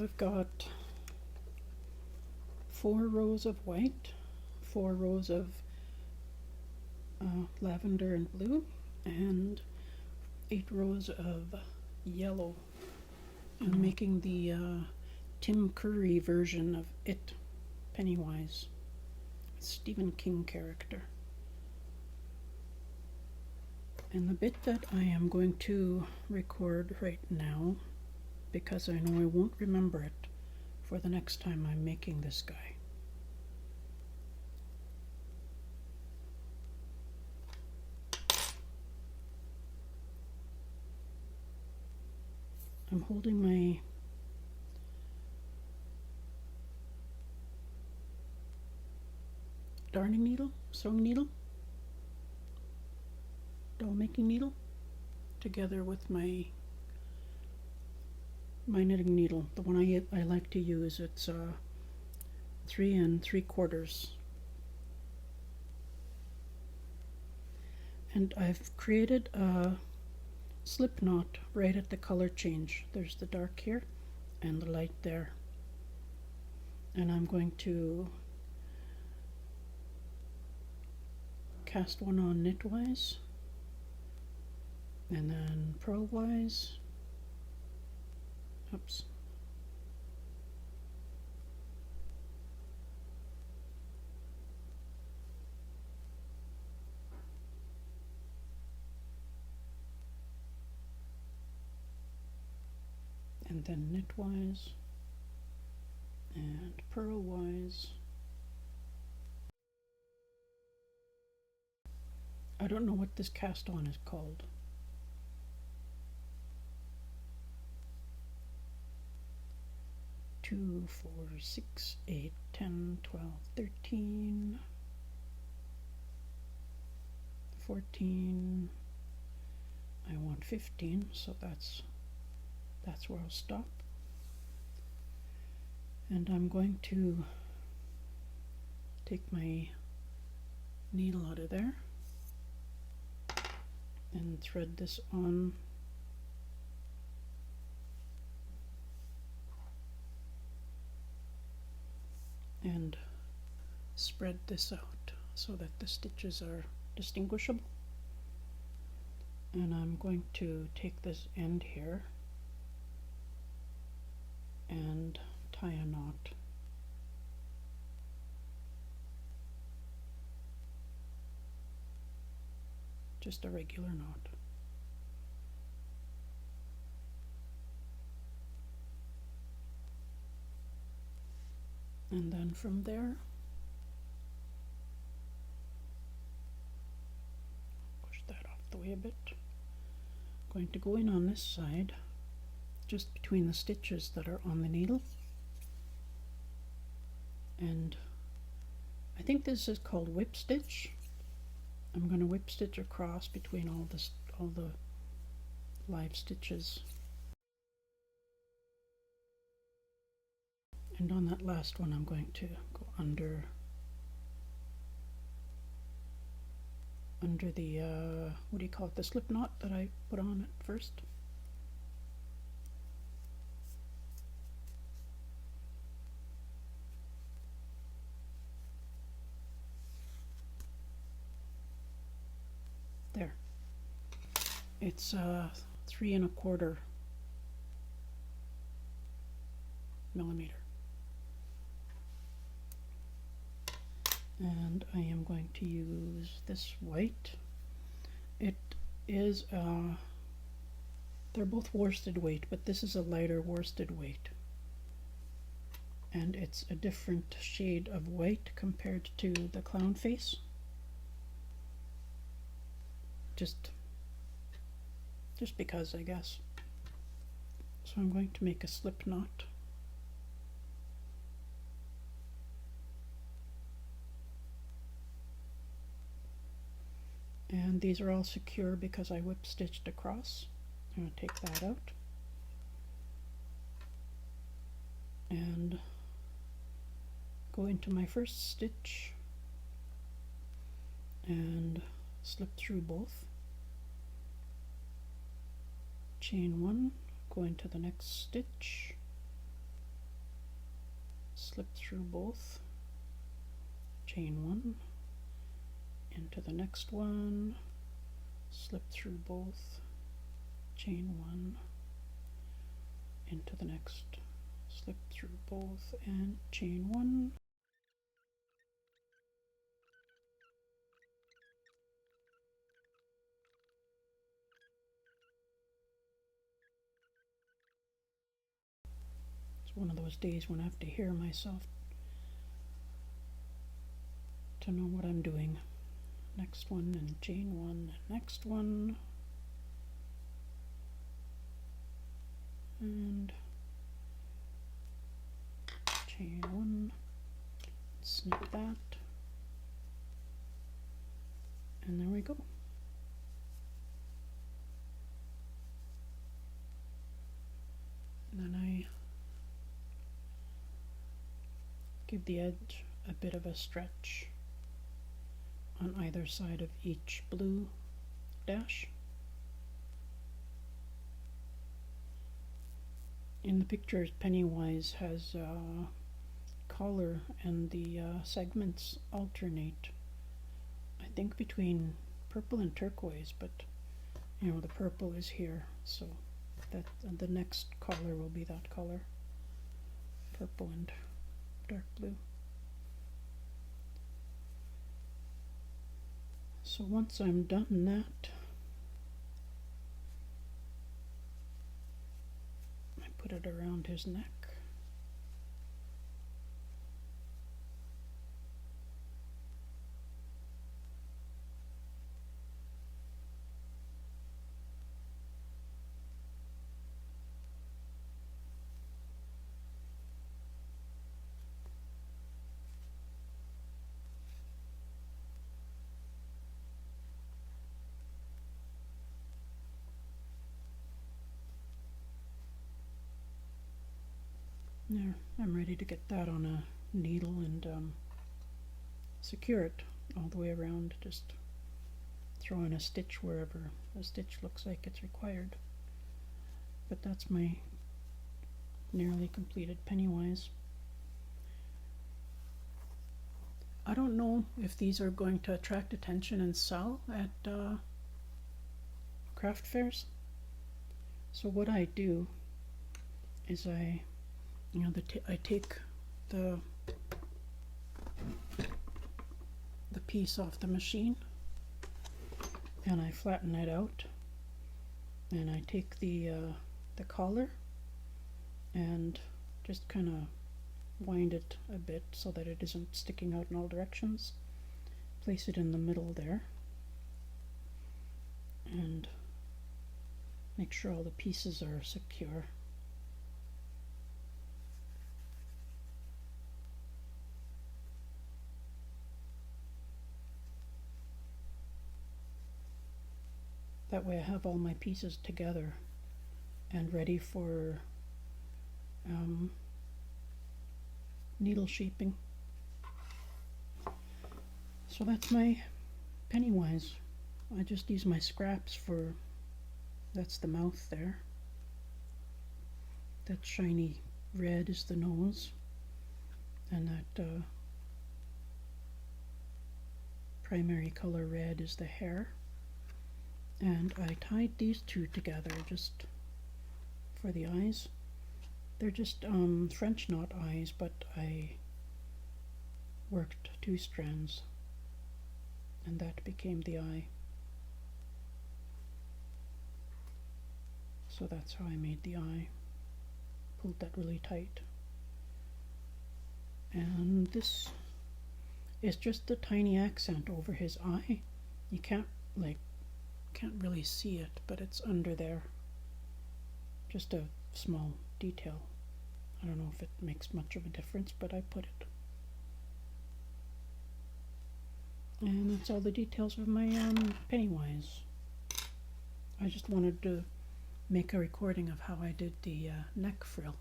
I've got 4 rows of white, 4 rows of lavender and blue, and 8 rows of yellow. I'm making the Tim Curry version of It, Pennywise, Stephen King character. And the bit that I am going to record right now, because I know I won't remember it for the next time I'm making this guy. I'm holding my darning needle, sewing needle, doll making needle, together with my knitting needle. The one I like to use, it's 3 3/4. And I've created a slip knot right at the color change. There's the dark here and the light there. And I'm going to cast one on knitwise and then purlwise. Oops. And then knitwise and purlwise. I don't know what this cast on is called. Two, 4, 6, 8, 10, 12, 13, 14. I want 15, so that's where I'll stop. And I'm going to take my needle out of there and thread this on and spread this out so that the stitches are distinguishable. And I'm going to take this end here and tie a knot. Just a regular knot. And then from there, push that off the way a bit. I'm going to go in on this side, just between the stitches that are on the needle. And I think this is called whip stitch. I'm going to whip stitch across between all the live stitches. And on that last one, I'm going to go under the what do you call it, the slip knot that I put on at first. There. It's 3 1/4 millimeter. And I am going to use this white. It is they're both worsted weight, but this is a lighter worsted weight, and it's a different shade of white compared to the clown face. Just because, I guess. So I'm going to make a slip knot. And these are all secure because I whip stitched across. I'm going to take that out and go into my first stitch and slip through both, chain 1, go into the next stitch, slip through both, chain one, into the next one, slip through both, chain one, into the next, slip through both, and chain one. It's one of those days when I have to hear myself to know what I'm doing. Next one, and chain one, next one, and chain one, snip that, and there we go. And then I give the edge a bit of a stretch on either side of each blue dash. In the pictures, Pennywise has a collar and the segments alternate, I think, between purple and turquoise, but you know, the purple is here, so that the next collar will be that color, purple and dark blue. So once I'm done that, I put it around his neck. There, I'm ready to get that on a needle and secure it all the way around. Just throw in a stitch wherever a stitch looks like it's required. But that's my nearly completed Pennywise. I don't know if these are going to attract attention and sell at craft fairs. So what I do is I take the piece off the machine and I flatten it out, and I take the collar and just kind of wind it a bit so that it isn't sticking out in all directions. Place it in the middle there and make sure all the pieces are secure. That way I have all my pieces together and ready for needle shaping. So that's my Pennywise. I just use my scraps for, that's the mouth there. That shiny red is the nose, and that primary color red is the hair. And I tied these two together just for the eyes. They're just French knot eyes, but I worked 2 strands and that became the eye. So that's how I made the eye. Pulled that really tight. And this is just a tiny accent over his eye. You can't really see it, but it's under there. Just a small detail. I don't know if it makes much of a difference, but I put it. And that's all the details of my Pennywise. I just wanted to make a recording of how I did the neck frill.